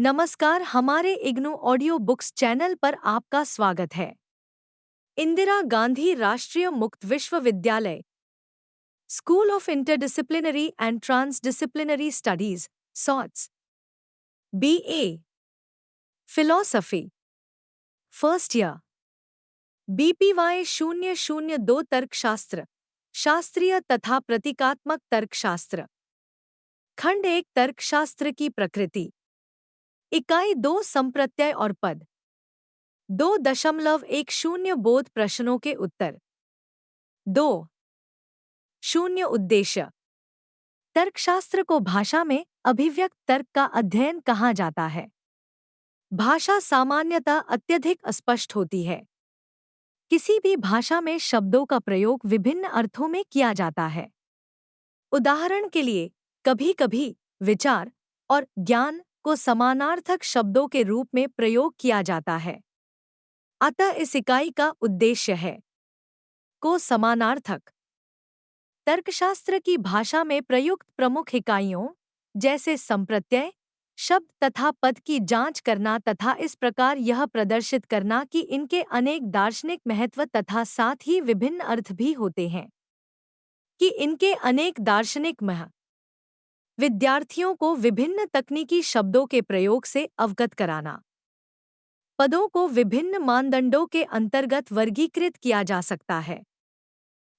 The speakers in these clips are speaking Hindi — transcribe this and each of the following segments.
नमस्कार, हमारे इग्नू ऑडियो बुक्स चैनल पर आपका स्वागत है। Indira Gandhi Rashtriya Mukt Vishwavidyalaya, school of interdisciplinary and transdisciplinary studies, SOTS, BA, philosophy, first year, BPY 002 तर्कशास्त्र, शास्त्रीय तथा प्रतीकात्मक तर्कशास्त्र, खंड 1 तर्कशास्त्र की प्रकृति, इकाई 2 संप्रत्यय और पद, 2.10 बोध प्रश्नों के उत्तर, 2.0 उद्देश्य। तर्कशास्त्र को भाषा में अभिव्यक्त तर्क का अध्ययन कहा जाता है। भाषा सामान्यतः अत्यधिक अस्पष्ट होती है। किसी भी भाषा में शब्दों का प्रयोग विभिन्न अर्थों में किया जाता है। उदाहरण के लिए, कभी-कभी विचार और ज्ञान को समानार्थक शब्दों के रूप में प्रयोग किया जाता है। अतः इस इकाई का उद्देश्य है को समानार्थक। तर्कशास्त्र की भाषा में प्रयुक्त प्रमुख इकाइयों जैसे संप्रत्यय, शब्द तथा पद की जांच करना तथा इस प्रकार यह प्रदर्शित करना कि इनके अनेक दार्शनिक महत्व तथा साथ ही विभिन्न अर्थ भी होते हैं। कि इनके अनेक दार्शनिक विद्यार्थियों को विभिन्न तकनीकी शब्दों के प्रयोग से अवगत कराना। पदों को विभिन्न मानदंडों के अंतर्गत वर्गीकृत किया जा सकता है।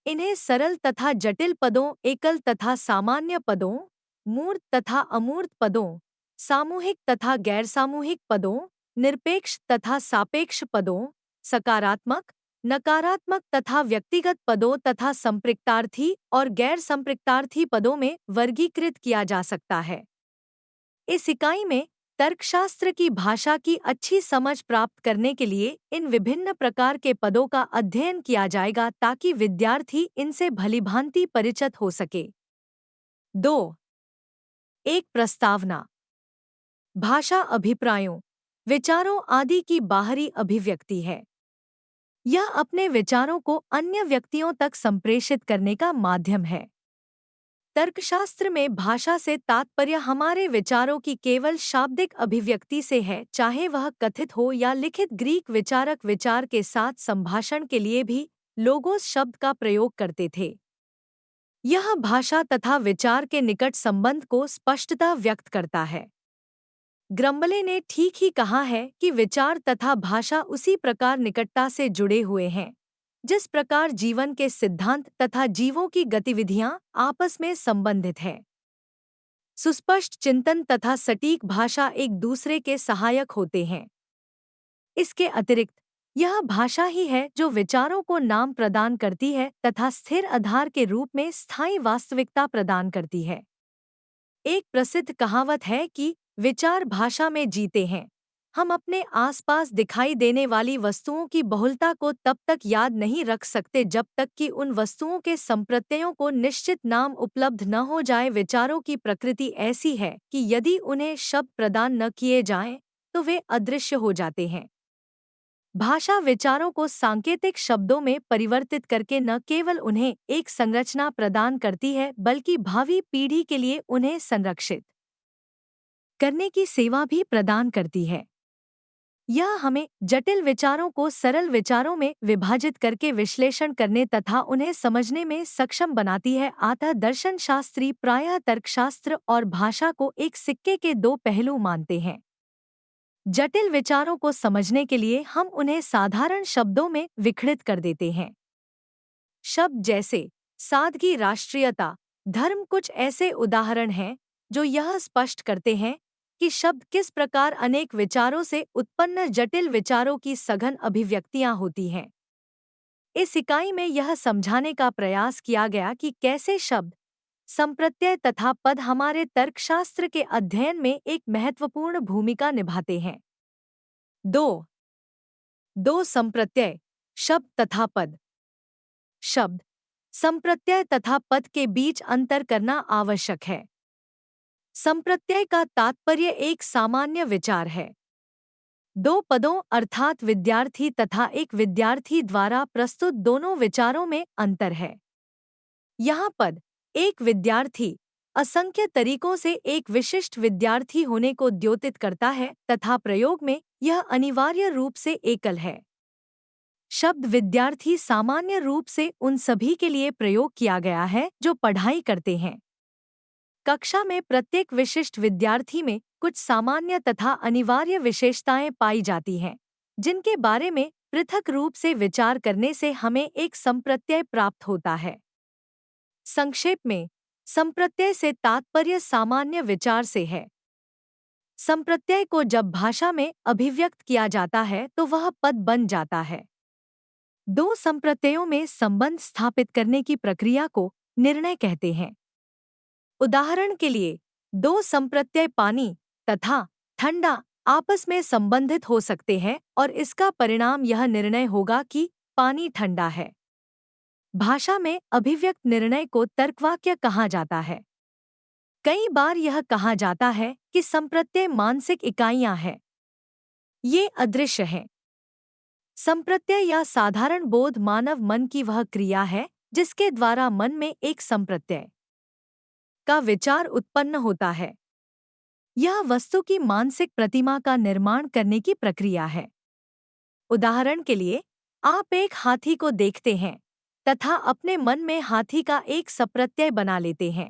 इन्हें सरल तथा जटिल पदों, एकल तथा सामान्य पदों, मूर्त तथा अमूर्त पदों, सामूहिक तथा गैरसामूहिक पदों, निरपेक्ष तथा सापेक्ष पदों, सकारात्मक, नकारात्मक तथा व्यक्तिगत पदों तथा संपृक्तार्थी और गैर संपृक्तार्थी पदों में वर्गीकृत किया जा सकता है। इस इकाई में तर्कशास्त्र की भाषा की अच्छी समझ प्राप्त करने के लिए इन विभिन्न प्रकार के पदों का अध्ययन किया जाएगा ताकि विद्यार्थी इनसे भलीभांति परिचित हो सके। 2. एक प्रस्तावना। भाषा अभिप्रायों, विचारों आदि की बाहरी अभिव्यक्ति है। यह अपने विचारों को अन्य व्यक्तियों तक संप्रेषित करने का माध्यम है। तर्कशास्त्र में भाषा से तात्पर्य हमारे विचारों की केवल शाब्दिक अभिव्यक्ति से है, चाहे वह कथित हो या लिखित। ग्रीक विचारक विचार के साथ संभाषण के लिए भी लोगोस शब्द का प्रयोग करते थे। यह भाषा तथा विचार के निकट संबंध को स्पष्टतः व्यक्त करता है। ग्रम्बले ने ठीक ही कहा है कि विचार तथा भाषा उसी प्रकार निकटता से जुड़े हुए हैं जिस प्रकार जीवन के सिद्धांत तथा जीवों की गतिविधियां आपस में संबंधित हैं। सुस्पष्ट चिंतन तथा सटीक भाषा एक दूसरे के सहायक होते हैं। इसके अतिरिक्त यह भाषा ही है जो विचारों को नाम प्रदान करती है तथा स्थिर आधार के रूप में स्थायी वास्तविकता प्रदान करती है। एक प्रसिद्ध कहावत है कि विचार भाषा में जीते हैं। हम अपने आसपास दिखाई देने वाली वस्तुओं की बहुलता को तब तक याद नहीं रख सकते जब तक कि उन वस्तुओं के संप्रत्ययों को निश्चित नाम उपलब्ध न हो जाए। विचारों की प्रकृति ऐसी है कि यदि उन्हें शब्द प्रदान न किए जाएं, तो वे अदृश्य हो जाते हैं। भाषा विचारों को सांकेतिक शब्दों में परिवर्तित करके न केवल उन्हें एक संरचना प्रदान करती है बल्कि भावी पीढ़ी के लिए उन्हें संरक्षित करने की सेवा भी प्रदान करती है। यह हमें जटिल विचारों को सरल विचारों में विभाजित करके विश्लेषण करने तथा उन्हें समझने में सक्षम बनाती है। अतः दर्शनशास्त्री प्रायः तर्कशास्त्र और भाषा को एक सिक्के के दो पहलू मानते हैं। जटिल विचारों को समझने के लिए हम उन्हें साधारण शब्दों में विखंडित कर देते हैं। शब्द जैसे सादगी, राष्ट्रीयता, धर्म कुछ ऐसे उदाहरण हैं जो यह स्पष्ट करते हैं कि शब्द किस प्रकार अनेक विचारों से उत्पन्न जटिल विचारों की सघन अभिव्यक्तियां होती हैं। इस इकाई में यह समझाने का प्रयास किया गया कि कैसे शब्द, संप्रत्यय तथा पद हमारे तर्कशास्त्र के अध्ययन में एक महत्वपूर्ण भूमिका निभाते हैं। 2. संप्रत्यय, शब्द तथा पद। शब्द, संप्रत्यय तथा पद के बीच अंतर करना आवश्यक है। संप्रत्यय का तात्पर्य एक सामान्य विचार है। दो पदों अर्थात विद्यार्थी तथा एक विद्यार्थी द्वारा प्रस्तुत दोनों विचारों में अंतर है। यहाँ पद, एक विद्यार्थी असंख्य तरीकों से एक विशिष्ट विद्यार्थी होने को द्योतित करता है तथा प्रयोग में यह अनिवार्य रूप से एकल है। शब्द विद्यार्थी सामान्य रूप से उन सभी के लिए प्रयोग किया गया है जो पढ़ाई करते हैं। कक्षा में प्रत्येक विशिष्ट विद्यार्थी में कुछ सामान्य तथा अनिवार्य विशेषताएं पाई जाती हैं, जिनके बारे में पृथक रूप से विचार करने से हमें एक संप्रत्यय प्राप्त होता है। संक्षेप में, संप्रत्यय से तात्पर्य सामान्य विचार से है। संप्रत्यय को जब भाषा में अभिव्यक्त किया जाता है तो वह पद बन जाता है। दो संप्रत्ययों में संबंध स्थापित करने की प्रक्रिया को निर्णय कहते हैं। उदाहरण के लिए, दो संप्रत्यय पानी तथा ठंडा आपस में संबंधित हो सकते हैं और इसका परिणाम यह निर्णय होगा कि पानी ठंडा है। भाषा में अभिव्यक्त निर्णय को तर्कवाक्य कहा जाता है। कई बार यह कहा जाता है कि संप्रत्यय मानसिक इकाइयां हैं। ये अदृश्य हैं। संप्रत्यय या साधारण बोध मानव मन की वह क्रिया है जिसके द्वारा मन में एक संप्रत्यय का विचार उत्पन्न होता है। यह वस्तु की मानसिक प्रतिमा का निर्माण करने की प्रक्रिया है। उदाहरण के लिए, आप एक हाथी को देखते हैं तथा अपने मन में हाथी का एक संप्रत्यय बना लेते हैं।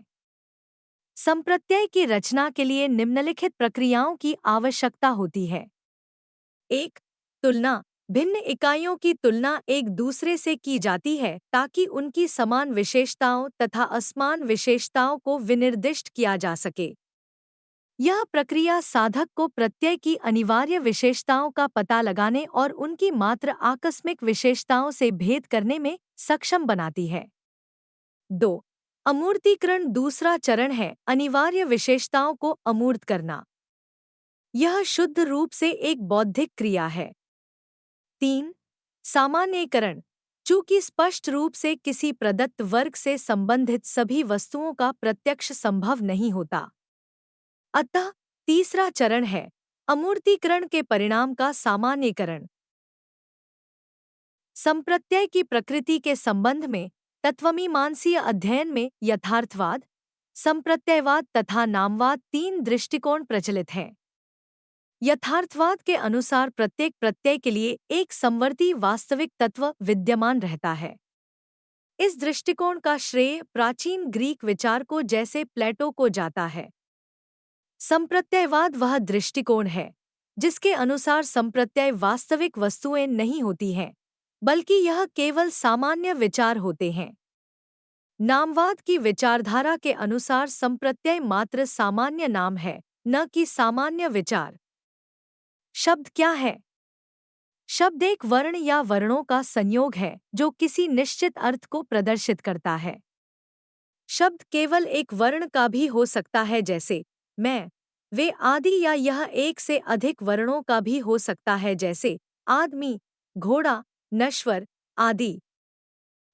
संप्रत्यय की रचना के लिए निम्नलिखित प्रक्रियाओं की आवश्यकता होती है। 1. तुलना। भिन्न इकाइयों की तुलना एक दूसरे से की जाती है ताकि उनकी समान विशेषताओं तथा असमान विशेषताओं को विनिर्दिष्ट किया जा सके। यह प्रक्रिया साधक को प्रत्यय की अनिवार्य विशेषताओं का पता लगाने और उनकी मात्र आकस्मिक विशेषताओं से भेद करने में सक्षम बनाती है। 2. अमूर्तीकरण। दूसरा चरण है अनिवार्य विशेषताओं को अमूर्त करना। यह शुद्ध रूप से एक बौद्धिक क्रिया है। 3. सामान्यीकरण। चूंकि स्पष्ट रूप से किसी प्रदत्त वर्ग से संबंधित सभी वस्तुओं का प्रत्यक्ष संभव नहीं होता, अतः तीसरा चरण है अमूर्तीकरण के परिणाम का सामान्यीकरण। संप्रत्यय की प्रकृति के संबंध में तत्वमीमांसीय अध्ययन में यथार्थवाद, संप्रत्ययवाद तथा नामवाद 3 दृष्टिकोण प्रचलित हैं। यथार्थवाद के अनुसार प्रत्येक प्रत्यय के लिए एक समवर्ती वास्तविक तत्व विद्यमान रहता है। इस दृष्टिकोण का श्रेय प्राचीन ग्रीक विचारकों जैसे प्लेटो को जाता है। संप्रत्ययवाद वह दृष्टिकोण है जिसके अनुसार संप्रत्यय वास्तविक वस्तुएं नहीं होती हैं, बल्कि यह केवल सामान्य विचार होते हैं। नामवाद की विचारधारा के अनुसार संप्रत्यय मात्र सामान्य नाम है, न कि सामान्य विचार। शब्द क्या है? शब्द एक वर्ण या वर्णों का संयोग है जो किसी निश्चित अर्थ को प्रदर्शित करता है। शब्द केवल एक वर्ण का भी हो सकता है, जैसे मैं, वे आदि, या यह एक से अधिक वर्णों का भी हो सकता है, जैसे आदमी, घोड़ा, नश्वर आदि।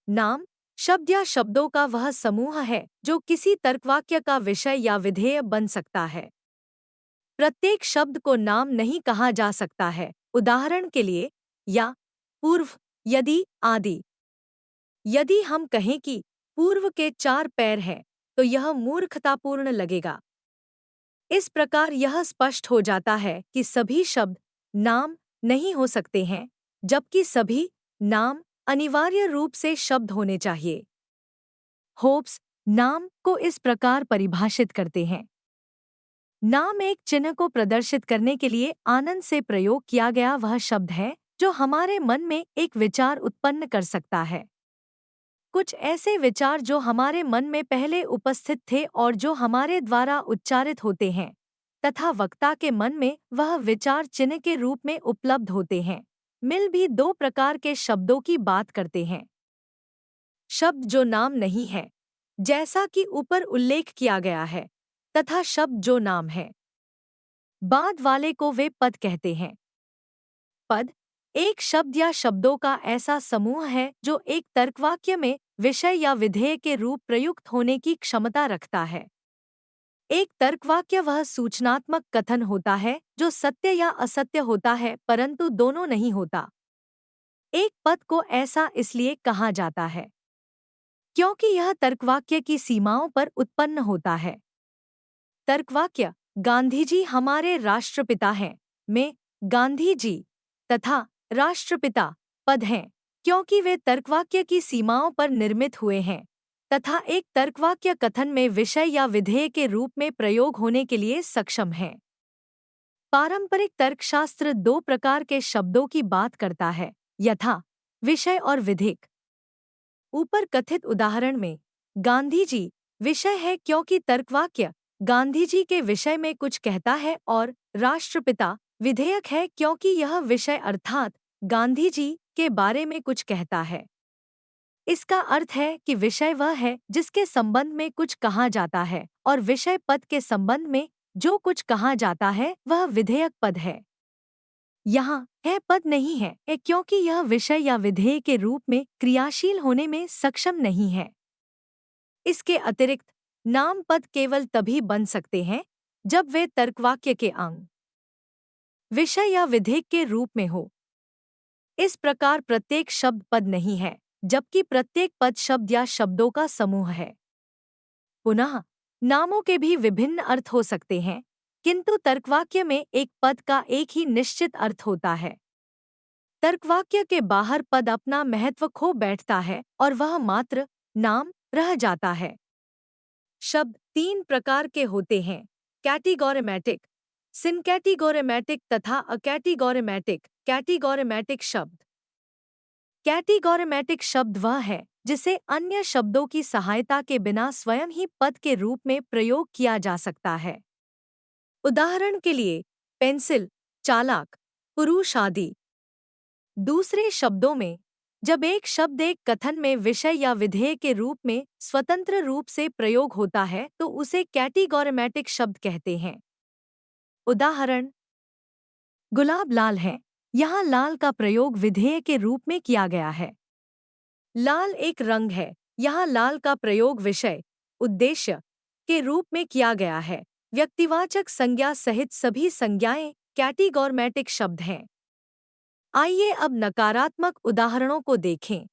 नाम शब्द या शब्दों का वह समूह है जो किसी तर्कवाक्य का विषय या विधेय बन सकता है। प्रत्येक शब्द को नाम नहीं कहा जा सकता है। उदाहरण के लिए, या, पूर्व, यदि आदि। यदि हम कहें कि पूर्व के 4 पैर हैं, तो यह मूर्खतापूर्ण लगेगा। इस प्रकार यह स्पष्ट हो जाता है कि सभी शब्द नाम नहीं हो सकते हैं, जबकि सभी नाम अनिवार्य रूप से शब्द होने चाहिए। होब्स नाम को इस प्रकार परिभाषित करते हैं। नाम एक चिन्ह को प्रदर्शित करने के लिए आनंद से प्रयोग किया गया वह शब्द है जो हमारे मन में एक विचार उत्पन्न कर सकता है। कुछ ऐसे विचार जो हमारे मन में पहले उपस्थित थे और जो हमारे द्वारा उच्चारित होते हैं, तथा वक्ता के मन में वह विचार चिन्ह के रूप में उपलब्ध होते हैं, मिल भी 2 प्रकार के शब्दों की बात करते हैं। शब्द जो नाम नहीं है, जैसा कि ऊपर उल्लेख किया गया है, तथा शब्द जो नाम है। बाद वाले को वे पद कहते हैं। पद एक शब्द या शब्दों का ऐसा समूह है जो एक तर्कवाक्य में विषय या विधेय के रूप प्रयुक्त होने की क्षमता रखता है। एक तर्कवाक्य वह सूचनात्मक कथन होता है जो सत्य या असत्य होता है, परंतु दोनों नहीं होता। एक पद को ऐसा इसलिए कहा जाता है क्योंकि यह तर्कवाक्य की सीमाओं पर उत्पन्न होता है। तर्कवाक्य गांधी जी हमारे राष्ट्रपिता हैं में गांधी जी तथा राष्ट्रपिता पद हैं क्योंकि वे तर्कवाक्य की सीमाओं पर निर्मित हुए हैं तथा एक तर्कवाक्य कथन में विषय या विधेय के रूप में प्रयोग होने के लिए सक्षम है। पारंपरिक तर्कशास्त्र दो प्रकार के शब्दों की बात करता है, यथा विषय और विधिक। ऊपर कथित उदाहरण में गांधी जी विषय है क्योंकि तर्कवाक्य गांधी जी के विषय में कुछ कहता है और राष्ट्रपिता विधेयक है क्योंकि यह विषय अर्थात गांधी जी के बारे में कुछ कहता है। इसका अर्थ है कि विषय वह है जिसके संबंध में कुछ कहा जाता है और विषय पद के संबंध में जो कुछ कहा जाता है वह विधेयक पद है। यहाँ है पद नहीं है क्योंकि यह विषय या विधेय के रूप में क्रियाशील होने में सक्षम नहीं है। इसके अतिरिक्त नाम पद केवल तभी बन सकते हैं जब वे तर्कवाक्य के अंग विषय या विधेय के रूप में हो। इस प्रकार प्रत्येक शब्द पद नहीं है जबकि प्रत्येक पद शब्द या शब्दों का समूह है। पुनः नामों के भी विभिन्न अर्थ हो सकते हैं किंतु तर्कवाक्य में एक पद का एक ही निश्चित अर्थ होता है। तर्कवाक्य के बाहर पद अपना महत्व खो बैठता है और वह मात्र नाम रह जाता है। शब्द तीन प्रकार के होते हैं, कैटिगोरेमैटिक, सिनकैटिगोरेमैटिक तथा अकैटिगोरेमैटिक। कैटिगोरेमैटिक शब्द कैटिगोरेमैटिक शब्द वह है जिसे अन्य शब्दों की सहायता के बिना स्वयं ही पद के रूप में प्रयोग किया जा सकता है। उदाहरण के लिए पेंसिल, चालाक, पुरुष आदि। दूसरे शब्दों में जब एक शब्द एक कथन में विषय या विधेय के रूप में स्वतंत्र रूप से प्रयोग होता है तो उसे कैटिगोरेमैटिक शब्द कहते हैं। उदाहरण गुलाब लाल है, यहाँ लाल का प्रयोग विधेय के रूप में किया गया है। लाल एक रंग है, यहाँ लाल का प्रयोग विषय, उद्देश्य के रूप में किया गया है। व्यक्तिवाचक संज्ञा सहित सभी संज्ञाएं कैटिगोरेमैटिक शब्द हैं। आइए अब नकारात्मक उदाहरणों को देखें।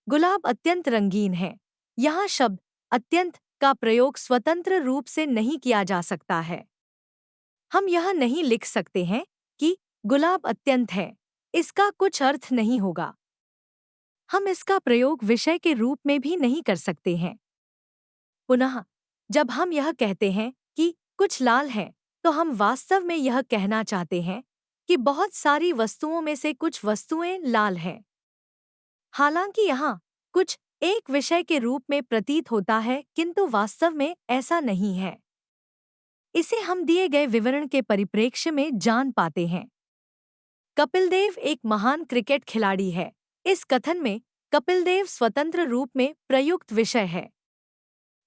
गुलाब अत्यंत रंगीन है, यहाँ शब्द अत्यंत का प्रयोग स्वतंत्र रूप से नहीं किया जा सकता है। हम यह नहीं लिख सकते हैं कि गुलाब अत्यंत है, इसका कुछ अर्थ नहीं होगा। हम इसका प्रयोग विषय के रूप में भी नहीं कर सकते हैं। पुनः जब हम यह कहते हैं कि कुछ लाल है तो हम वास्तव में यह कहना चाहते हैं कि बहुत सारी वस्तुओं में से कुछ वस्तुएं लाल हैं। हालांकि यहाँ कुछ एक विषय के रूप में प्रतीत होता है किंतु वास्तव में ऐसा नहीं है। इसे हम दिए गए विवरण के परिप्रेक्ष्य में जान पाते हैं। कपिलदेव एक महान क्रिकेट खिलाड़ी है। इस कथन में कपिलदेव स्वतंत्र रूप में प्रयुक्त विषय है।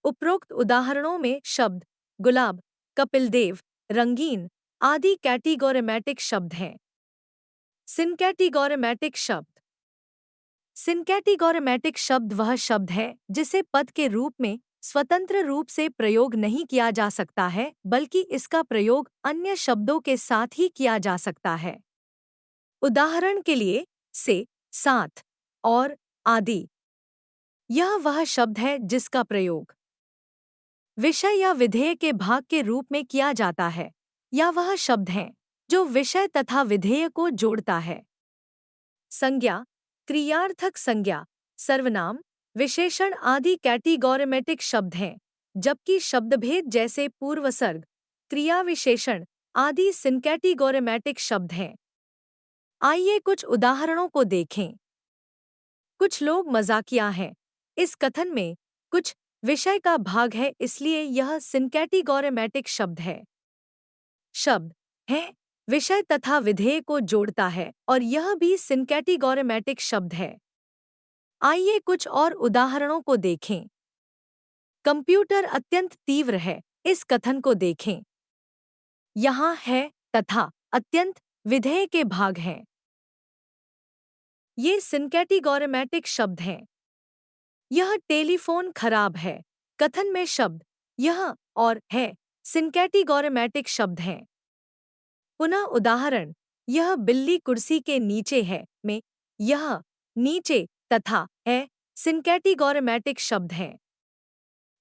उपरोक्त उदाहरणों में शब्द गुलाब, कपिलदेव, रंगीन आदि कैटिगोरेमैटिक शब्द हैं। सिनकैटिगोरेमैटिक शब्द सिनकैटिगोरेमैटिक शब्द वह शब्द है जिसे पद के रूप में स्वतंत्र रूप से प्रयोग नहीं किया जा सकता है बल्कि इसका प्रयोग अन्य शब्दों के साथ ही किया जा सकता है। उदाहरण के लिए से, साथ और आदि। यह वह शब्द है जिसका प्रयोग विषय या विधेय के भाग के रूप में किया जाता है या वह शब्द है जो विषय तथा विधेय को जोड़ता है। संज्ञा, क्रियार्थक संज्ञा, सर्वनाम, विशेषण आदि कैटिगोरेमैटिक शब्द हैं जबकि शब्दभेद जैसे पूर्वसर्ग, क्रिया विशेषण आदि सिनकैटिगोरेमैटिक शब्द हैं। आइए कुछ उदाहरणों को देखें। कुछ लोग मजाकिया हैं। इस कथन में कुछ विषय का भाग है इसलिए यह सिनकैटिगोरेमैटिक शब्द है। शब्द है विषय तथा विधेय को जोड़ता है और यह भी सिनकैटिगोरेमैटिक शब्द है। आइए कुछ और उदाहरणों को देखें। कंप्यूटर अत्यंत तीव्र है। इस कथन को देखें। यहाँ है तथा अत्यंत विधेय के भाग हैं। ये सिनकैटिगोरेमैटिक शब्द हैं। यह टेलीफोन खराब है। कथन में शब्द यह और है सिनकैटिगोरेमैटिक शब्द हैं। पुनः उदाहरण यह बिल्ली कुर्सी के नीचे है में यह नीचे तथा है सिंकैटिगोरैमेटिक शब्द हैं।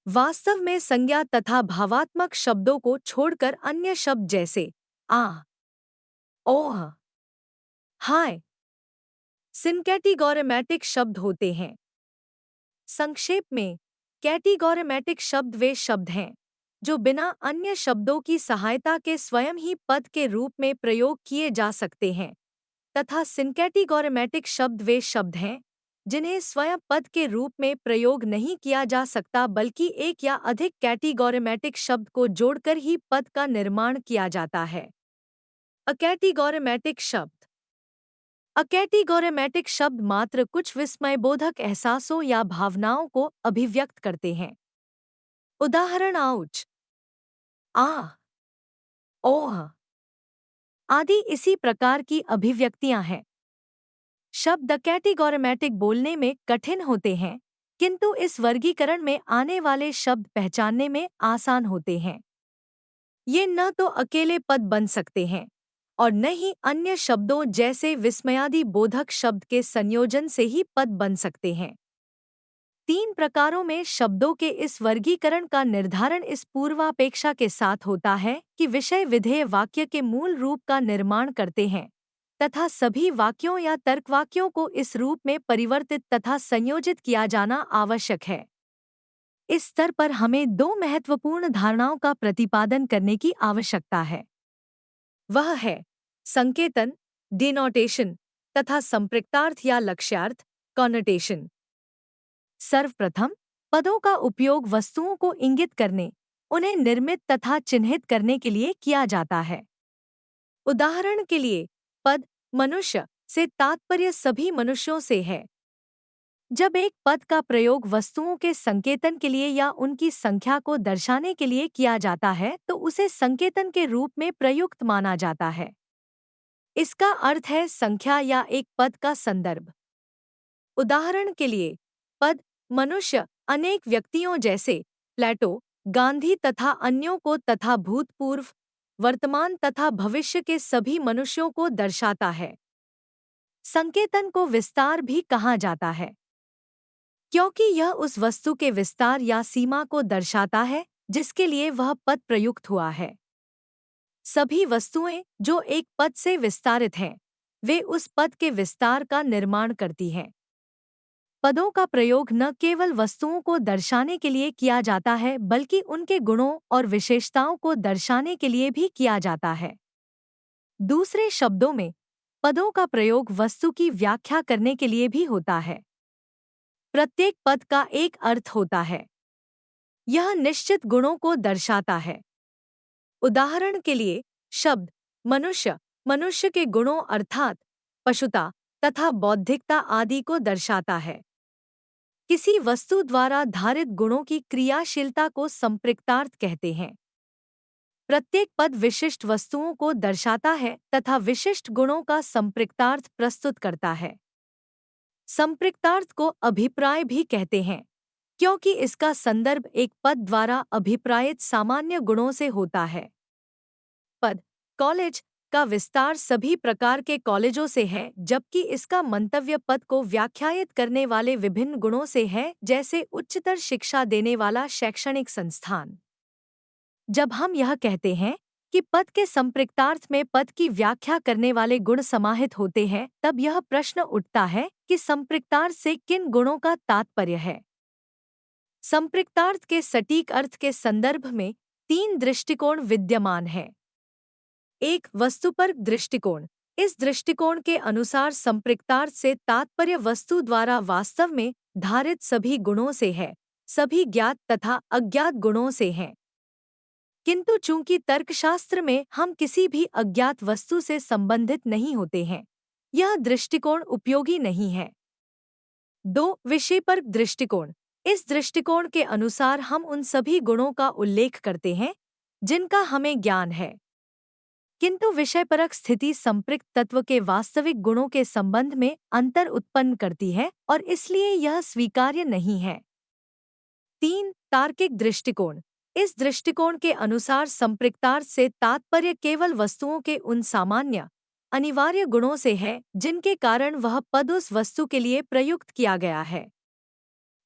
वास्तव में संज्ञा तथा भावात्मक शब्दों को छोड़कर अन्य शब्द जैसे आ, ओह, हाय सिंकैटिगोरैमेटिक शब्द होते हैं। संक्षेप में, कैटिगोरैमेटिक शब्द वे शब्द हैं जो बिना अन्य शब्दों की सहायता के स्वयं ही पद के रूप में प्रयोग किए जा सकते हैं, तथा सिंकैटिगोरैमेटिक शब्द वे शब्द हैं जिन्हें स्वयं पद के रूप में प्रयोग नहीं किया जा सकता बल्कि एक या अधिक कैटिगोरैमेटिक शब्द को जोड़कर ही पद का निर्माण किया जाता है। अकैटिगोरैमेटिक शब्द। अकैटिगोरैमेटिक शब्द मात्र कुछ विस्मयबोधक एहसासों या भावनाओं को अभिव्यक्त करते हैं। उदाहरण आउच, आ, ओह आदि इसी प्रकार की अभिव्यक्तियां हैं। शब्द अकैटिगोरैमेटिक बोलने में कठिन होते हैं, किंतु इस वर्गीकरण में आने वाले शब्द पहचानने में आसान होते हैं। ये न तो अकेले पद बन सकते हैं और न ही अन्य शब्दों जैसे विस्मयादि बोधक शब्द के संयोजन से ही पद बन सकते हैं। 3 प्रकारों में शब्दों के इस वर्गीकरण का निर्धारण इस पूर्वापेक्षा के साथ होता है कि विषय विधेय वाक्य के मूल रूप का निर्माण करते हैं तथा सभी वाक्यों या तर्कवाक्यों को इस रूप में परिवर्तित तथा संयोजित किया जाना आवश्यक है। इस स्तर पर हमें 2 महत्वपूर्ण धारणाओं का प्रतिपादन करने की आवश्यकता है। वह है संकेतन, डिनोटेशन, तथा संपृक्तार्थ या लक्ष्यार्थ, कॉनोटेशन। सर्वप्रथम, पदों का उपयोग वस्तुओं को इंगित करने, उन्हें निर्मित तथा चिन्हित करने के लिए किया जाता है। उदाहरण के लिए, पद मनुष्य से तात्पर्य सभी मनुष्यों से है। जब एक पद का प्रयोग वस्तुओं के संकेतन के लिए या उनकी संख्या को दर्शाने के लिए किया जाता है तो उसे संकेतन के रूप में प्रयुक्त माना जाता है। इसका अर्थ है संख्या या एक पद का संदर्भ। उदाहरण के लिए, पद मनुष्य अनेक व्यक्तियों जैसे प्लेटो, गांधी तथा अन्यों को तथा भूतपूर्व, वर्तमान तथा भविष्य के सभी मनुष्यों को दर्शाता है। संकेतन को विस्तार भी कहा जाता है क्योंकि यह उस वस्तु के विस्तार या सीमा को दर्शाता है जिसके लिए वह पद प्रयुक्त हुआ है। सभी वस्तुएं जो एक पद से विस्तारित हैं, वे उस पद के विस्तार का निर्माण करती हैं। पदों का प्रयोग न केवल वस्तुओं को दर्शाने के लिए किया जाता है बल्कि उनके गुणों और विशेषताओं को दर्शाने के लिए भी किया जाता है। दूसरे शब्दों में, पदों का प्रयोग वस्तु की व्याख्या करने के लिए भी होता है। प्रत्येक पद का एक अर्थ होता है। यह निश्चित गुणों को दर्शाता है। उदाहरण के लिए, शब्द मनुष्य मनुष्य के गुणों अर्थात पशुता तथा बौद्धिकता आदि को दर्शाता है। किसी वस्तु द्वारा धारित गुणों की क्रियाशीलता को संपृक्तार्थ कहते हैं। प्रत्येक पद विशिष्ट वस्तुओं को दर्शाता है तथा विशिष्ट गुणों का संपृक्तार्थ प्रस्तुत करता है। संपृक्तार्थ को अभिप्राय भी कहते हैं क्योंकि इसका संदर्भ एक पद द्वारा अभिप्रायित सामान्य गुणों से होता है। पद कॉलेज का विस्तार सभी प्रकार के कॉलेजों से है जबकि इसका मंतव्य पद को व्याख्यायित करने वाले विभिन्न गुणों से है जैसे उच्चतर शिक्षा देने वाला शैक्षणिक संस्थान। जब हम यह कहते हैं कि पद के संपृक्तार्थ में पद की व्याख्या करने वाले गुण समाहित होते हैं तब यह प्रश्न उठता है कि संपृक्तार्थ से किन गुणों का तात्पर्य है। संपृक्तार्थ के सटीक अर्थ के संदर्भ में 3 दृष्टिकोण विद्यमान हैं। 1. वस्तुपरक दृष्टिकोण। इस दृष्टिकोण के अनुसार संपृक्तार्थ से तात्पर्य वस्तु द्वारा वास्तव में धारित सभी गुणों से है, सभी ज्ञात तथा अज्ञात गुणों से हैं। किंतु चूंकि तर्कशास्त्र में हम किसी भी अज्ञात वस्तु से संबंधित नहीं होते हैं, यह दृष्टिकोण उपयोगी नहीं है। 2. विषयपरक दृष्टिकोण। इस दृष्टिकोण के अनुसार हम उन सभी गुणों का उल्लेख करते हैं जिनका हमें ज्ञान है, किंतु विषयपरक स्थिति संपृक्त तत्व के वास्तविक गुणों के संबंध में अंतर उत्पन्न करती है और इसलिए यह स्वीकार्य नहीं है। 3. तार्किक दृष्टिकोण। इस दृष्टिकोण के अनुसार संपृक्तार्थ से तात्पर्य केवल वस्तुओं के उन सामान्य, अनिवार्य गुणों से है जिनके कारण वह पद उस वस्तु के लिए प्रयुक्त किया गया है।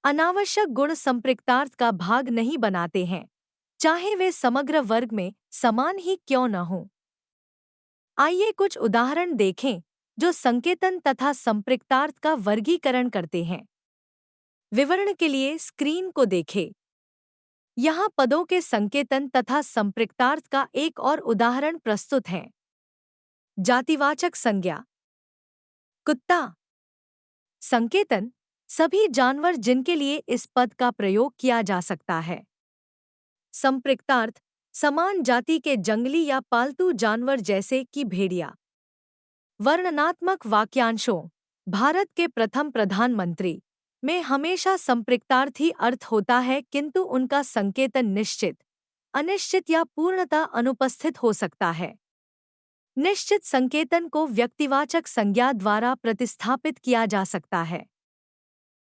अनावश्यक गुण संपृक्तार्थ का भाग नहीं बनाते हैं, चाहे वे समग्र वर्ग में समान ही क्यों न हों। आइए कुछ उदाहरण देखें जो संकेतन तथा संपृक्तार्थ का वर्गीकरण करते हैं। विवरण के लिए स्क्रीन को देखें। यहाँ पदों के संकेतन तथा संपृक्तार्थ का एक और उदाहरण प्रस्तुत है। जातिवाचक संज्ञा। कुत्ता। संकेतन, सभी जानवर जिनके लिए इस पद का प्रयोग किया जा सकता है। संपृक्तार्थ, समान जाति के जंगली या पालतू जानवर जैसे कि भेड़िया। वर्णनात्मक वाक्यांशों। भारत के प्रथम प्रधानमंत्री में हमेशा संपृक्तार्थी अर्थ होता है, किंतु उनका संकेतन निश्चित, अनिश्चित या पूर्णतः अनुपस्थित हो सकता है। निश्चित संकेतन को व्यक्तिवाचक संज्ञा द्वारा प्रतिस्थापित किया जा सकता है।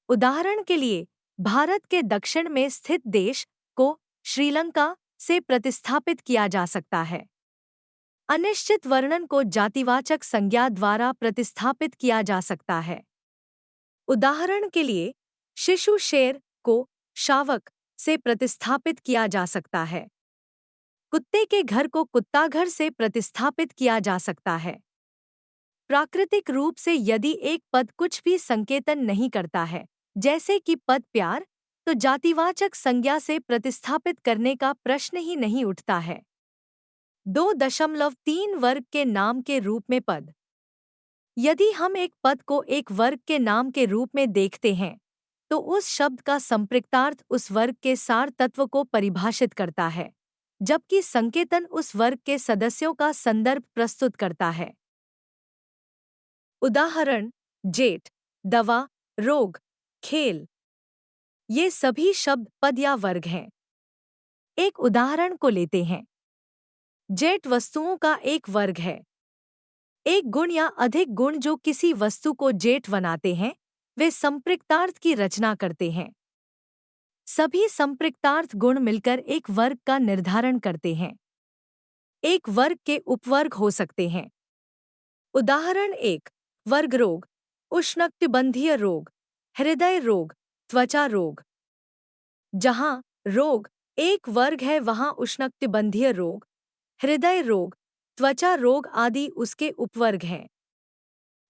उदाहरण के लिए, भारत के दक्षिण में स्थित देश को श्रीलंका से प्रतिस्थापित किया जा सकता है। अनिश्चित वर्णन को जातिवाचक संज्ञा द्वारा प्रतिस्थापित किया जा सकता है। उदाहरण के लिए, शिशु शेर को शावक से प्रतिस्थापित किया जा सकता है। कुत्ते के घर को कुत्ताघर से प्रतिस्थापित किया जा सकता है। प्राकृतिक रूप से यदि एक पद कुछ भी संकेतन नहीं करता है, जैसे कि पद प्यार, तो जातिवाचक संज्ञा से प्रतिस्थापित करने का प्रश्न ही नहीं उठता है। 2.3 वर्ग के नाम के रूप में पद। यदि हम एक पद को एक वर्ग के नाम के रूप में देखते हैं, तो उस शब्द का संपृक्तार्थ उस वर्ग के सार तत्व को परिभाषित करता है, जबकि संकेतन उस वर्ग के सदस्यों का संदर्भ प्रस्तुत करता है। उदाहरण: जेठ, दवा, रोग, खेल। ये सभी शब्द पद या वर्ग हैं। एक उदाहरण को लेते हैं। जेठ वस्तुओं का एक वर्ग है। एक गुण या अधिक गुण जो किसी वस्तु को जेठ बनाते हैं, वे संपृक्तार्थ की रचना करते हैं। सभी संपृक्तार्थ गुण मिलकर एक वर्ग का निर्धारण करते हैं। एक वर्ग के उपवर्ग हो सकते हैं। उदाहरण 1: वर्ग रोग, उष्णकटिबंधीय रोग, हृदय रोग, त्वचा रोग। जहां रोग एक वर्ग है, वहां उष्णकटिबंधीय रोग, हृदय रोग, त्वचा रोग आदि उसके उपवर्ग हैं।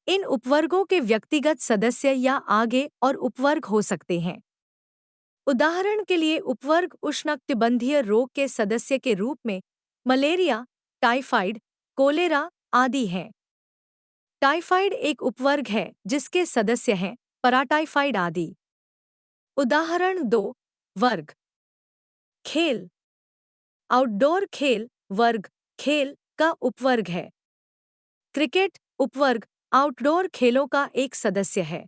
इन उपवर्गों के व्यक्तिगत सदस्य या आगे और उपवर्ग हो सकते हैं। उदाहरण के लिए, उपवर्ग उष्णकटिबंधीय रोग के सदस्य के रूप में मलेरिया, टाइफाइड, कोलेरा आदि हैं। टाइफाइड एक उपवर्ग है जिसके सदस्य हैं पराटाइफाइड आदि। उदाहरण 2: वर्ग खेल। आउटडोर खेल वर्ग खेल का उपवर्ग है। क्रिकेट उपवर्ग आउटडोर खेलों का एक सदस्य है।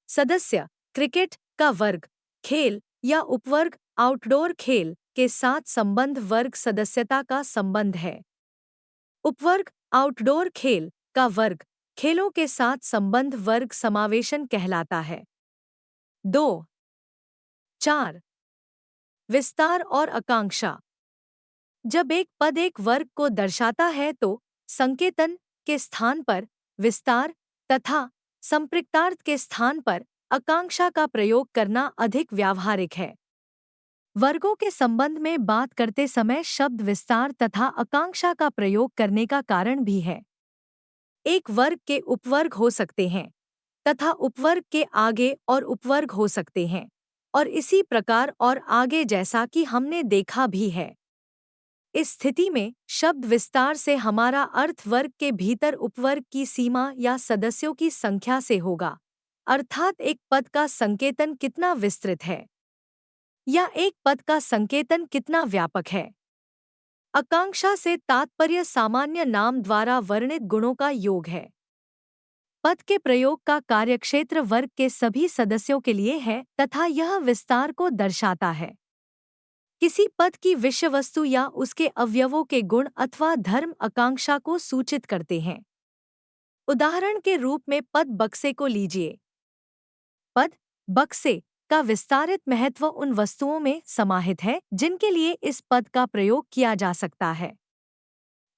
सदस्य क्रिकेट का वर्ग खेल या उपवर्ग आउटडोर खेल के साथ संबंध वर्ग सदस्यता का संबंध है। उपवर्ग आउटडोर खेल का वर्ग खेलों के साथ संबंध वर्ग समावेशन कहलाता है। 2.4 विस्तार और आकांक्षा। जब एक पद एक वर्ग को दर्शाता है तो संकेतन के स्थान पर विस्तार तथा संपृक्तार्थ के स्थान पर आकांक्षा का प्रयोग करना अधिक व्यावहारिक है। वर्गों के संबंध में बात करते समय शब्द विस्तार तथा आकांक्षा का प्रयोग करने का कारण भी है। एक वर्ग के उपवर्ग हो सकते हैं तथा उपवर्ग के आगे और उपवर्ग हो सकते हैं, और इसी प्रकार और आगे, जैसा कि हमने देखा भी है। इस स्थिति में शब्द विस्तार से हमारा अर्थ वर्ग के भीतर उपवर्ग की सीमा या सदस्यों की संख्या से होगा, अर्थात एक पद का संकेतन कितना विस्तृत है या एक पद का संकेतन कितना व्यापक है। आकांक्षा से तात्पर्य सामान्य नाम द्वारा वर्णित गुणों का योग है। पद के प्रयोग का कार्यक्षेत्र वर्ग के सभी सदस्यों के लिए है तथा यह विस्तार को दर्शाता है। किसी पद की विषय वस्तु या उसके अवयवों के गुण अथवा धर्म आकांक्षा को सूचित करते हैं। उदाहरण के रूप में पद बक्से को लीजिए। पद बक्से का विस्तारित महत्व उन वस्तुओं में समाहित है जिनके लिए इस पद का प्रयोग किया जा सकता है।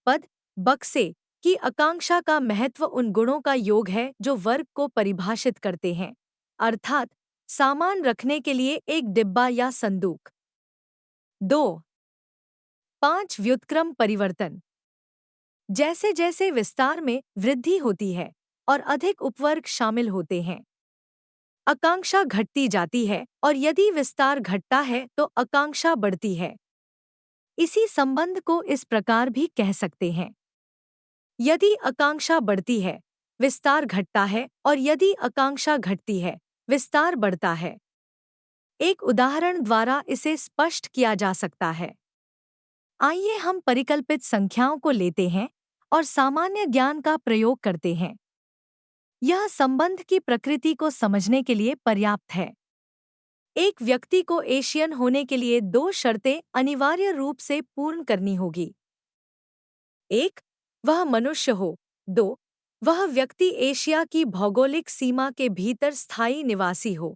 पद बक्से की आकांक्षा का महत्व उन गुणों का योग है जो वर्ग को परिभाषित करते हैं, अर्थात सामान रखने के लिए एक डिब्बा या संदूक। 2. 5 व्युत्क्रम परिवर्तन। जैसे जैसे विस्तार में वृद्धि होती है और अधिक उपवर्ग शामिल होते हैं, आकांक्षा घटती जाती है, और यदि विस्तार घटता है तो आकांक्षा बढ़ती है। इसी संबंध को इस प्रकार भी कह सकते हैं: यदि आकांक्षा बढ़ती है, विस्तार घटता है, और यदि आकांक्षा घटती है, विस्तार बढ़ता है। एक उदाहरण द्वारा इसे स्पष्ट किया जा सकता है। आइए हम परिकल्पित संख्याओं को लेते हैं और सामान्य ज्ञान का प्रयोग करते हैं। यह संबंध की प्रकृति को समझने के लिए पर्याप्त है। एक व्यक्ति को एशियन होने के लिए 2 शर्तें अनिवार्य रूप से पूर्ण करनी होगी। 1. वह मनुष्य हो। 2. वह व्यक्ति एशिया की भौगोलिक सीमा के भीतर स्थायी निवासी हो।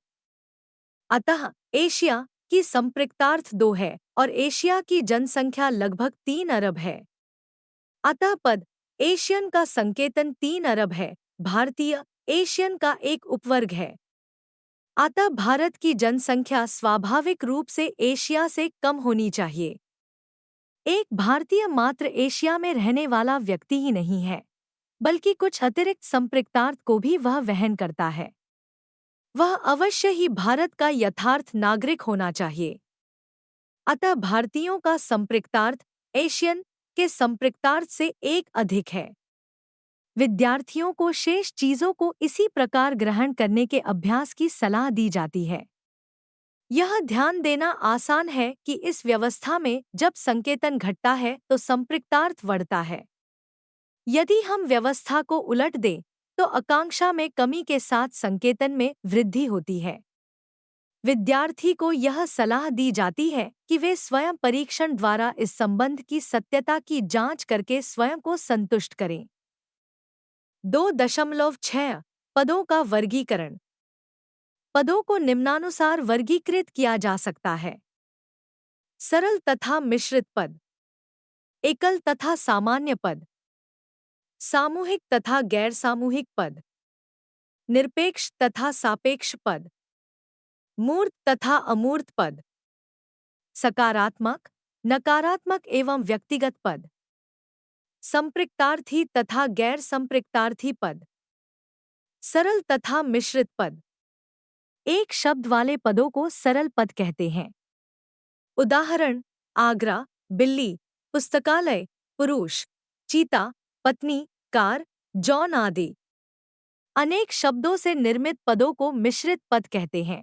अतः एशिया की संपृक्तार्थ 2 है और एशिया की जनसंख्या लगभग 3 अरब है। अतः पद एशियन का संकेतन 3 अरब है। भारतीय एशियन का एक उपवर्ग है। अतः भारत की जनसंख्या स्वाभाविक रूप से एशिया से कम होनी चाहिए। एक भारतीय मात्र एशिया में रहने वाला व्यक्ति ही नहीं है, बल्कि कुछ अतिरिक्त संपृक्तार्थ को भी वह वहन करता है। वह अवश्य ही भारत का यथार्थ नागरिक होना चाहिए। अतः भारतीयों का संपृक्तार्थ एशियन के संपृक्तार्थ से 1 अधिक है। विद्यार्थियों को शेष चीजों को इसी प्रकार ग्रहण करने के अभ्यास की सलाह दी जाती है। यह ध्यान देना आसान है कि इस व्यवस्था में जब संकेतन घटता है तो संपृक्तार्थ बढ़ता है। यदि हम व्यवस्था को उलट दें तो आकांक्षा में कमी के साथ संकेतन में वृद्धि होती है। विद्यार्थी को यह सलाह दी जाती है कि वे स्वयं परीक्षण द्वारा इस संबंध की सत्यता की जांच करके स्वयं को संतुष्ट करें। 2.6 पदों का वर्गीकरण। पदों को निम्नानुसार वर्गीकृत किया जा सकता है: सरल तथा मिश्रित पद, एकल तथा सामान्य पद, सामूहिक तथा गैर सामूहिक पद, निरपेक्ष तथा सापेक्ष पद, मूर्त तथा अमूर्त पद, सकारात्मक, नकारात्मक एवं व्यक्तिगत पद, संपृक्तार्थी तथा गैर संपृक्तार्थी पद, सरल तथा मिश्रित पद। एक शब्द वाले पदों को सरल पद कहते हैं। उदाहरण: आगरा, बिल्ली, पुस्तकालय, पुरुष, चीता, पत्नी, कार, जॉन आदि। अनेक शब्दों से निर्मित पदों को मिश्रित पद कहते हैं।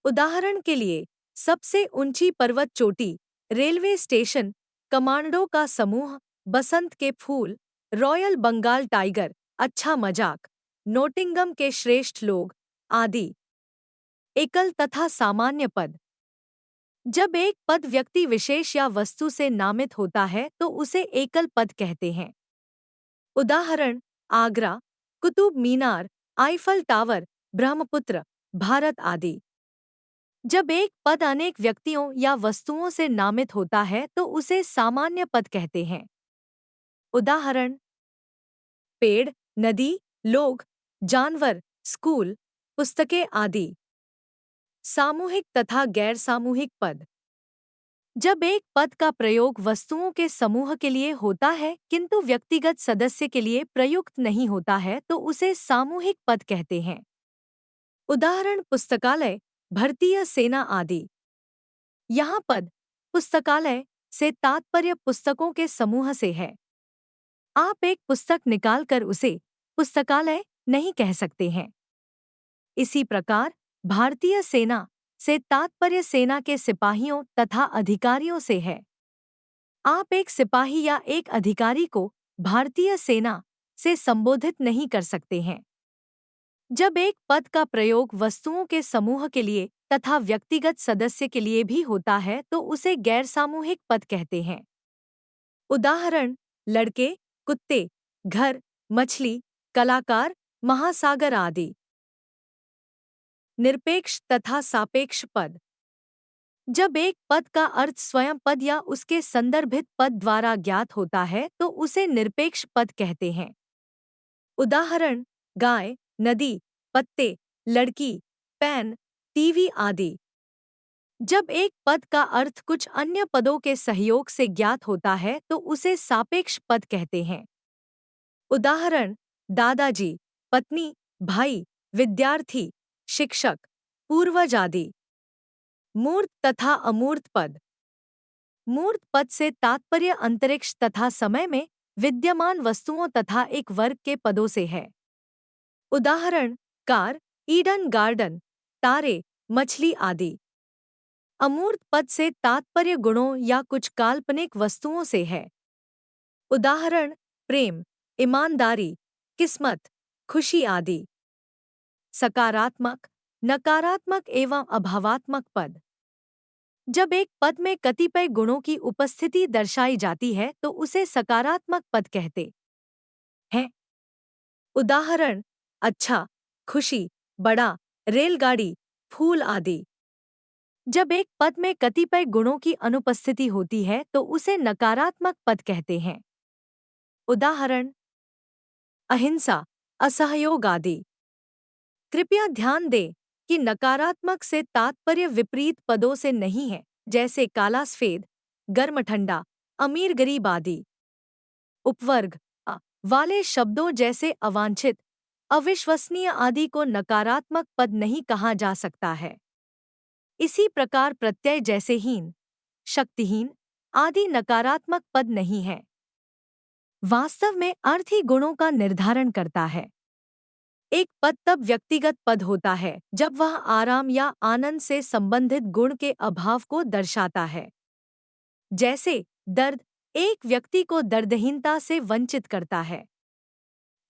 उदाहरण के लिए, सबसे ऊंची पर्वत चोटी, रेलवे स्टेशन, कमांडो का समूह, बसंत के फूल, रॉयल बंगाल टाइगर, अच्छा मजाक, नोटिंगम के श्रेष्ठ लोग आदि। एकल तथा सामान्य पद। जब एक पद व्यक्ति विशेष या वस्तु से नामित होता है तो उसे एकल पद कहते हैं। उदाहरण: आगरा, कुतुब मीनार, आईफल टावर, ब्रह्मपुत्र, भारत आदि। जब एक पद अनेक व्यक्तियों या वस्तुओं से नामित होता है तो उसे सामान्य पद कहते हैं। उदाहरण: पेड़, नदी, लोग, जानवर, स्कूल, पुस्तकें आदि। सामूहिक तथा गैर सामूहिक पद। जब एक पद का प्रयोग वस्तुओं के समूह के लिए होता है किंतु व्यक्तिगत सदस्य के लिए प्रयुक्त नहीं होता है तो उसे सामूहिक पद कहते हैं। उदाहरण: पुस्तकालय, भारतीय सेना आदि। यहाँ पद पुस्तकालय से तात्पर्य पुस्तकों के समूह से है। आप एक पुस्तक निकालकर उसे पुस्तकालय नहीं कह सकते हैं। इसी प्रकार भारतीय सेना से तात्पर्य सेना के सिपाहियों तथा अधिकारियों से है। आप एक सिपाही या एक अधिकारी को भारतीय सेना से संबोधित नहीं कर सकते हैं। जब एक पद का प्रयोग वस्तुओं के समूह के लिए तथा व्यक्तिगत सदस्य के लिए भी होता है तो उसे गैर सामूहिक पद कहते हैं। उदाहरण: लड़के, कुत्ते, घर, मछली, कलाकार, महासागर आदि। निरपेक्ष तथा सापेक्ष पद। जब एक पद का अर्थ स्वयं पद या उसके संदर्भित पद द्वारा ज्ञात होता है तो उसे निरपेक्ष पद कहते हैं। उदाहरण: गाय, नदी, पत्ते, लड़की, पेन, टीवी आदि। जब एक पद का अर्थ कुछ अन्य पदों के सहयोग से ज्ञात होता है तो उसे सापेक्ष पद कहते हैं। उदाहरण: दादाजी, पत्नी, भाई, विद्यार्थी, शिक्षक, पूर्वज आदि। मूर्त तथा अमूर्त पद। मूर्त पद से तात्पर्य अंतरिक्ष तथा समय में विद्यमान वस्तुओं तथा एक वर्ग के पदों से है। उदाहरण: कार, ईडन गार्डन, तारे, मछली आदि। अमूर्त पद से तात्पर्य गुणों या कुछ काल्पनिक वस्तुओं से है। उदाहरण: प्रेम, ईमानदारी, किस्मत, खुशी आदि। सकारात्मक, नकारात्मक एवं अभावात्मक पद। जब एक पद में कतिपय गुणों की उपस्थिति दर्शाई जाती है तो उसे सकारात्मक पद कहते हैं। उदाहरण: अच्छा, खुशी, बड़ा, रेलगाड़ी, फूल आदि। जब एक पद में कतिपय गुणों की अनुपस्थिति होती है तो उसे नकारात्मक पद कहते हैं। उदाहरण: अहिंसा, असहयोग आदि। कृपया ध्यान दें कि नकारात्मक से तात्पर्य विपरीत पदों से नहीं है, जैसे काला सफेद, गर्म ठंडा, अमीर गरीब आदि। उपवर्ग अ वाले शब्दों जैसे अवांछित, अविश्वसनीय आदि को नकारात्मक पद नहीं कहा जा सकता है। इसी प्रकार प्रत्यय जैसे हीन, शक्तिहीन आदि नकारात्मक पद नहीं है। वास्तव में अर्थ ही गुणों का निर्धारण करता है। एक पद तब व्यक्तिगत पद होता है जब वह आराम या आनंद से संबंधित गुण के अभाव को दर्शाता है। जैसे दर्द एक व्यक्ति को दर्दहीनता से वंचित करता है।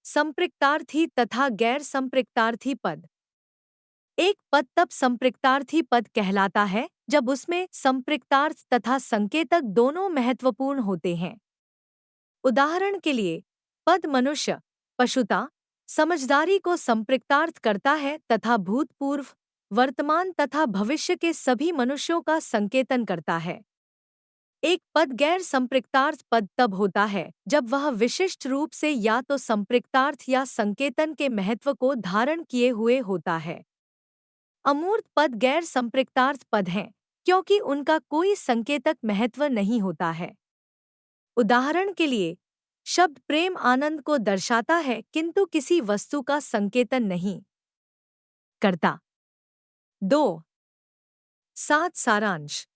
संपृक्तार्थी तथा गैर संपृक्तार्थी पद। एक पद तब संपृक्तार्थी पद कहलाता है जब उसमें संपृक्तार्थ तथा संकेतक दोनों महत्वपूर्ण होते हैं। उदाहरण के लिए, पद मनुष्य, पशुता, समझदारी को संपृक्तार्थ करता है तथा भूतपूर्व, वर्तमान तथा भविष्य के सभी मनुष्यों का संकेतन करता है। एक पद गैर संपृक्तार्थ पद तब होता है जब वह विशिष्ट रूप से या तो संपृक्तार्थ या संकेतन के महत्व को धारण किए हुए होता है। अमूर्त पद गैर संपृक्तार्थ पद हैं क्योंकि उनका कोई संकेतक महत्व नहीं होता है। उदाहरण के लिए, शब्द प्रेम आनंद को दर्शाता है किंतु किसी वस्तु का संकेतन नहीं करता। 2. 7 सारांश।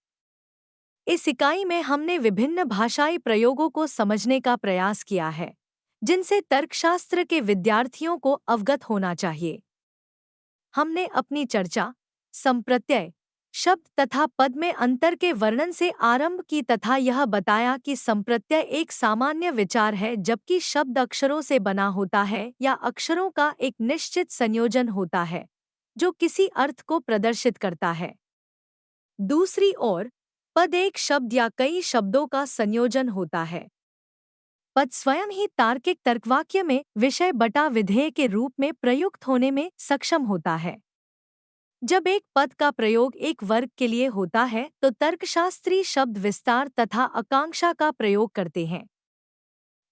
इस इकाई में हमने विभिन्न भाषाई प्रयोगों को समझने का प्रयास किया है जिनसे तर्कशास्त्र के विद्यार्थियों को अवगत होना चाहिए। हमने अपनी चर्चा संप्रत्यय, शब्द तथा पद में अंतर के वर्णन से आरंभ की तथा यह बताया कि संप्रत्यय एक सामान्य विचार है जबकि शब्द अक्षरों से बना होता है या अक्षरों का एक निश्चित संयोजन होता है जो किसी अर्थ को प्रदर्शित करता है। दूसरी ओर, पद एक शब्द या कई शब्दों का संयोजन होता है। पद स्वयं ही तार्किक तर्कवाक्य में विषय बटा विधेय के रूप में प्रयुक्त होने में सक्षम होता है। जब एक पद का प्रयोग एक वर्ग के लिए होता है तो तर्कशास्त्री शब्द विस्तार तथा आकांक्षा का प्रयोग करते हैं।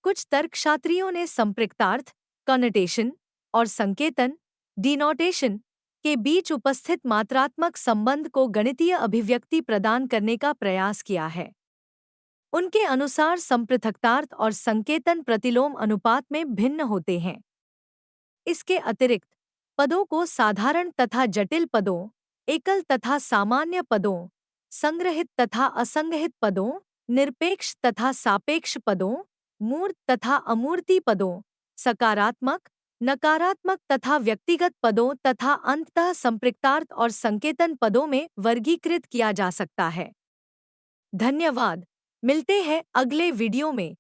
कुछ तर्कशास्त्रियों ने संपृक्तार्थ, कॉनोटेशन और संकेतन, डिनोटेशन के बीच उपस्थित मात्रात्मक संबंध को गणितीय अभिव्यक्ति प्रदान करने का प्रयास किया है। उनके अनुसार संपृथक्तार्थ और संकेतन प्रतिलोम अनुपात में भिन्न होते हैं। इसके अतिरिक्त पदों को साधारण तथा जटिल पदों, एकल तथा सामान्य पदों, संग्रहित तथा असंग्रहित पदों, निरपेक्ष तथा सापेक्ष पदों, मूर्त तथा अमूर्ती पदों, सकारात्मक, नकारात्मक तथा व्यक्तिगत पदों तथा अंततः संपृक्तार्थ और संकेतन पदों में वर्गीकृत किया जा सकता है। धन्यवाद। मिलते हैं अगले वीडियो में।